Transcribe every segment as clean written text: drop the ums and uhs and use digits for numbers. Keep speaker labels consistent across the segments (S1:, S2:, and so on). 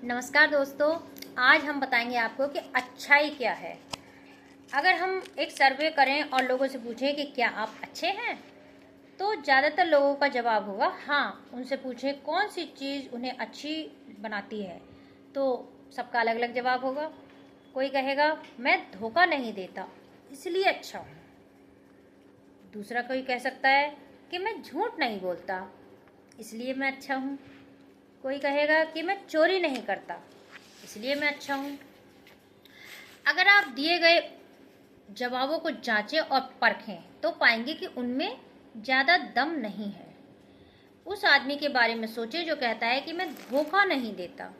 S1: नमस्कार दोस्तों। आज हम बताएंगे आपको कि अच्छाई क्या है। अगर हम एक सर्वे करें और लोगों से पूछें कि क्या आप अच्छे हैं, तो ज़्यादातर लोगों का जवाब होगा हाँ। उनसे पूछें कौन सी चीज़ उन्हें अच्छी बनाती है, तो सबका अलग अलग जवाब होगा। कोई कहेगा मैं धोखा नहीं देता इसलिए अच्छा हूँ। दूसरा कोई कह सकता है कि मैं झूठ नहीं बोलता इसलिए मैं अच्छा हूँ। कोई कहेगा कि मैं चोरी नहीं करता इसलिए मैं अच्छा हूँ। अगर आप दिए गए जवाबों को जांचें और परखें तो पाएंगे कि उनमें ज़्यादा दम नहीं है। उस आदमी के बारे में सोचें जो कहता है कि मैं धोखा नहीं देता।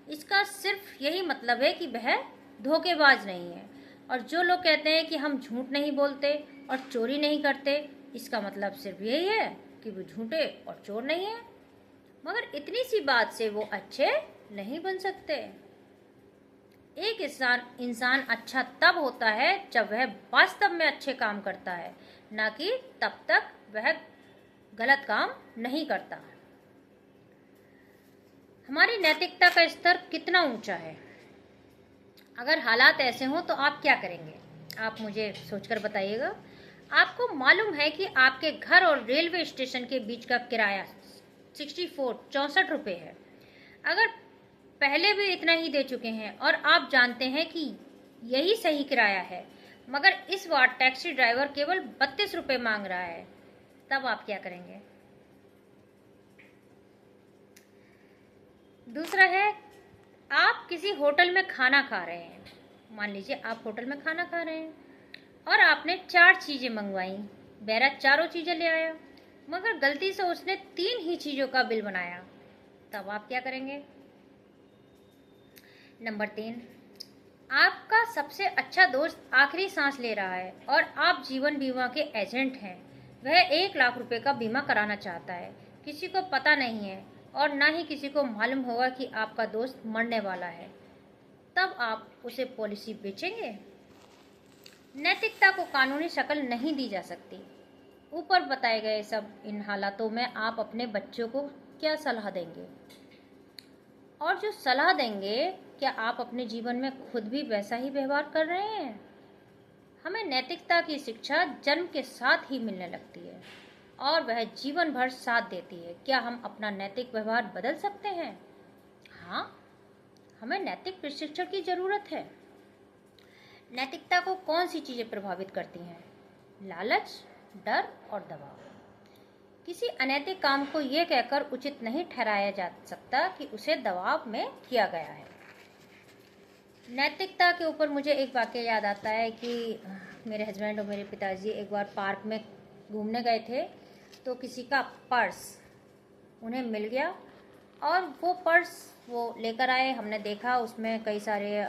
S1: इसका सिर्फ यही मतलब है कि वह धोखेबाज नहीं है। और जो लोग कहते हैं कि हम झूठ नहीं बोलते और चोरी नहीं करते, इसका मतलब सिर्फ यही है कि वो झूठे और चोर नहीं है। मगर इतनी सी बात से वो अच्छे नहीं बन सकते। एक इंसान अच्छा तब होता है जब वह वास्तव में अच्छे काम करता है, ना कि तब तक वह गलत काम नहीं करता। हमारी नैतिकता का स्तर कितना ऊंचा है? अगर हालात ऐसे हों तो आप क्या करेंगे? आप मुझे सोचकर बताइएगा। आपको मालूम है कि आपके घर और रेलवे स्टेशन के बीच का किराया 64 रुपये है। अगर पहले भी इतना ही दे चुके हैं और आप जानते हैं कि यही सही किराया है, मगर इस बार टैक्सी ड्राइवर केवल 32 रुपये मांग रहा है, तब आप क्या करेंगे? दूसरा है, आप किसी होटल में खाना खा रहे हैं। मान लीजिए आप होटल में खाना खा रहे हैं और आपने 4 चीज़ें मंगवाई। बेरा चारों चीज़ें ले आया, मगर गलती से उसने 3 ही चीज़ों का बिल बनाया, तब आप क्या करेंगे? नंबर 3, आपका सबसे अच्छा दोस्त आखिरी सांस ले रहा है और आप जीवन बीमा के एजेंट हैं। वह 1 लाख रुपए का बीमा कराना चाहता है। किसी को पता नहीं है और ना ही किसी को मालूम होगा कि आपका दोस्त मरने वाला है, तब आप उसे पॉलिसी बेचेंगे? नैतिकता को कानूनी शक्ल नहीं दी जा सकती। ऊपर बताए गए सब इन हालातों में आप अपने बच्चों को क्या सलाह देंगे? और जो सलाह देंगे, क्या आप अपने जीवन में खुद भी वैसा ही व्यवहार कर रहे हैं? हमें नैतिकता की शिक्षा जन्म के साथ ही मिलने लगती है और वह जीवन भर साथ देती है। क्या हम अपना नैतिक व्यवहार बदल सकते हैं? हाँ, हमें नैतिक प्रशिक्षण की जरूरत है। नैतिकता को कौन सी चीजें प्रभावित करती हैं? लालच, डर और दबाव। किसी अनैतिक काम को यह कहकर उचित नहीं ठहराया जा सकता कि उसे दबाव में किया गया है। नैतिकता के ऊपर मुझे एक वाक़या याद आता है कि मेरे हस्बैंड और मेरे पिताजी एक बार पार्क में घूमने गए थे, तो किसी का पर्स उन्हें मिल गया और वो पर्स वो लेकर आए। हमने देखा उसमें कई सारे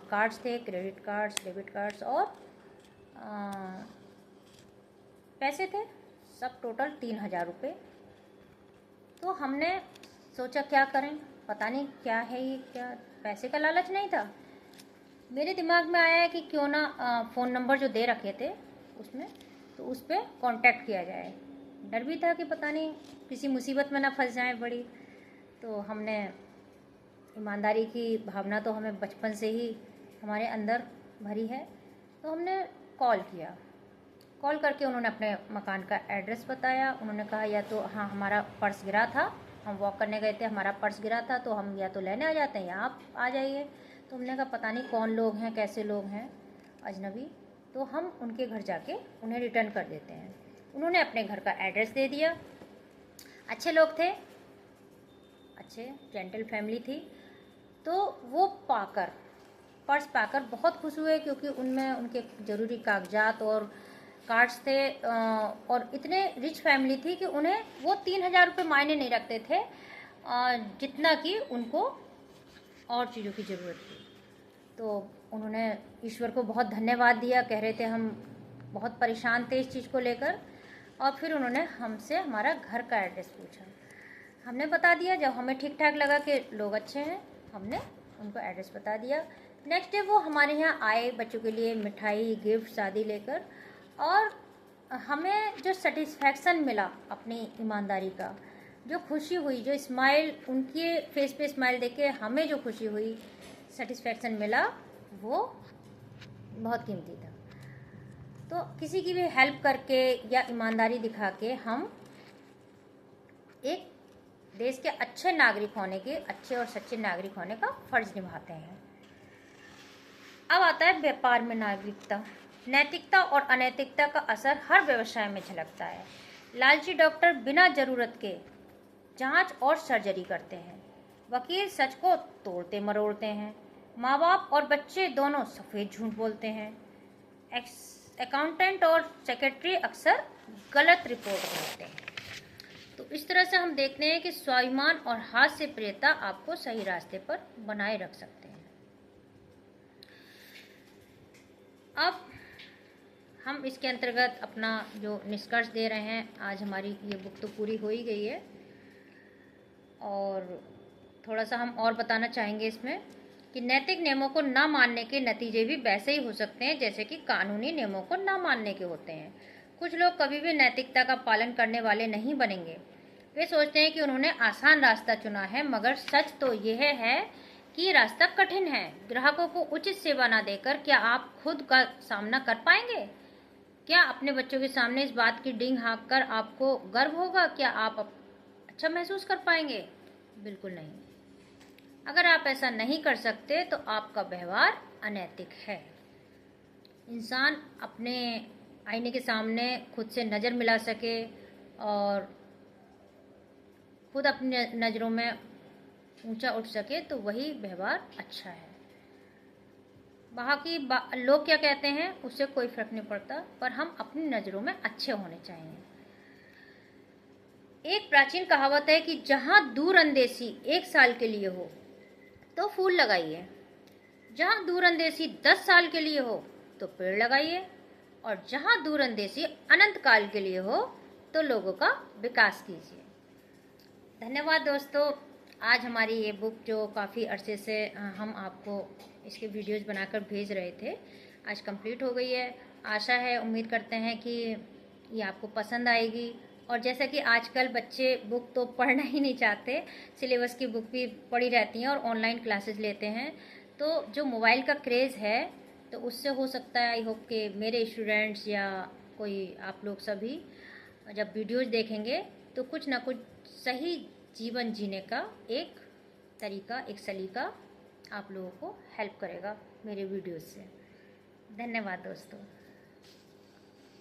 S1: कार्ड्स थे, क्रेडिट कार्ड्स, डेबिट कार्ड्स और पैसे थे, सब टोटल 3,000 रुपये। तो हमने सोचा क्या करें, पता नहीं क्या है ये, क्या पैसे का लालच नहीं था। मेरे दिमाग में आया है कि क्यों ना फ़ोन नंबर जो दे रखे थे उसमें, तो उस पर कॉन्टैक्ट किया जाए। डर भी था कि पता नहीं किसी मुसीबत में ना फंस जाए बड़ी। तो हमने, ईमानदारी की भावना तो हमें बचपन से ही हमारे अंदर भरी है, तो हमने कॉल किया। कॉल करके उन्होंने अपने मकान का एड्रेस बताया। उन्होंने कहा या तो हाँ, हमारा पर्स गिरा था, हम वॉक करने गए थे, हमारा पर्स गिरा था, तो हम या तो लेने आ जाते हैं या आप आ जाइए। तो हमने कहा पता नहीं कौन लोग हैं, कैसे लोग हैं, अजनबी, तो हम उनके घर जाके उन्हें रिटर्न कर देते हैं। उन्होंने अपने घर का एड्रेस दे दिया। अच्छे लोग थे, अच्छे जेंटल फैमिली थी। तो वो पर्स पाकर बहुत खुश हुए, क्योंकि उनमें उनके ज़रूरी कागजात और कार्ड्स थे और इतने रिच फैमिली थी कि उन्हें वो 3,000 रुपये मायने नहीं रखते थे, जितना कि उनको और चीज़ों की ज़रूरत थी। तो उन्होंने ईश्वर को बहुत धन्यवाद दिया, कह रहे थे हम बहुत परेशान थे इस चीज़ को लेकर। और फिर उन्होंने हमसे हमारा घर का एड्रेस पूछा, हमने बता दिया। जब हमें ठीक ठाक लगा कि लोग अच्छे हैं, हमने उनको एड्रेस बता दिया। नेक्स्ट डे वो हमारे यहाँ आए बच्चों के लिए मिठाई, गिफ्ट आदि लेकर, और हमें जो सेटिस्फैक्शन मिला अपनी ईमानदारी का, जो खुशी हुई, जो स्माइल, उनके फेस पे स्माइल देख के हमें जो खुशी हुई, सेटिस्फेक्शन मिला, वो बहुत कीमती था। तो किसी की भी हेल्प करके या ईमानदारी दिखा के हम एक देश के अच्छे नागरिक होने के, अच्छे और सच्चे नागरिक होने का फर्ज निभाते हैं। अब आता है व्यापार में नागरिकता। नैतिकता और अनैतिकता का असर हर व्यवसाय में झलकता है। लालची डॉक्टर बिना जरूरत के जांच और सर्जरी करते हैं। वकील सच को तोड़ते मरोड़ते हैं। माँ बाप और बच्चे दोनों सफ़ेद झूठ बोलते हैं। अकाउंटेंट और सेक्रेटरी अक्सर गलत रिपोर्ट बनाते हैं। तो इस तरह से हम देखते हैं कि स्वाभिमान और हास्य प्रियता आपको सही रास्ते पर बनाए रख सकते हैं। अब हम इसके अंतर्गत अपना जो निष्कर्ष दे रहे हैं, आज हमारी ये बुक तो पूरी हो ही गई है, और थोड़ा सा हम और बताना चाहेंगे इसमें कि नैतिक नियमों को ना मानने के नतीजे भी वैसे ही हो सकते हैं जैसे कि कानूनी नियमों को ना मानने के होते हैं। कुछ लोग कभी भी नैतिकता का पालन करने वाले नहीं बनेंगे। वे सोचते हैं कि उन्होंने आसान रास्ता चुना है, मगर सच तो यह है कि रास्ता कठिन है। ग्राहकों को उचित सेवा ना देकर क्या आप खुद का सामना कर पाएंगे? क्या अपने बच्चों के सामने इस बात की डींग हाँक कर आपको गर्व होगा? क्या आप अच्छा महसूस कर पाएंगे? बिल्कुल नहीं। अगर आप ऐसा नहीं कर सकते तो आपका व्यवहार अनैतिक है। इंसान अपने आईने के सामने खुद से नज़र मिला सके और खुद अपनी नज़रों में ऊंचा उठ सके तो वही व्यवहार अच्छा है। बाकी लोग क्या कहते हैं उससे कोई फर्क नहीं पड़ता, पर हम अपनी नज़रों में अच्छे होने चाहिए। एक प्राचीन कहावत है कि जहाँ दूर अंदेशी 1 साल के लिए हो तो फूल लगाइए, जहाँ दूर अंदेशी 10 साल के लिए हो तो पेड़ लगाइए, और जहाँ दूर अंदेशी अनंत काल के लिए हो तो लोगों का विकास कीजिए। धन्यवाद दोस्तों। आज हमारी ये बुक जो काफ़ी अरसे से हम आपको इसके वीडियोज़ बनाकर भेज रहे थे, आज कंप्लीट हो गई है। आशा है, उम्मीद करते हैं कि ये आपको पसंद आएगी। और जैसा कि आजकल बच्चे बुक तो पढ़ना ही नहीं चाहते, सिलेबस की बुक भी पढ़ी रहती हैं और ऑनलाइन क्लासेस लेते हैं, तो जो मोबाइल का क्रेज़ है तो उससे हो सकता है, आई होप कि मेरे स्टूडेंट्स या कोई आप लोग सभी जब वीडियोज़ देखेंगे तो कुछ ना कुछ सही जीवन जीने का एक तरीका, एक सलीका आप लोगों को हेल्प करेगा मेरे वीडियोज़ से। धन्यवाद दोस्तों।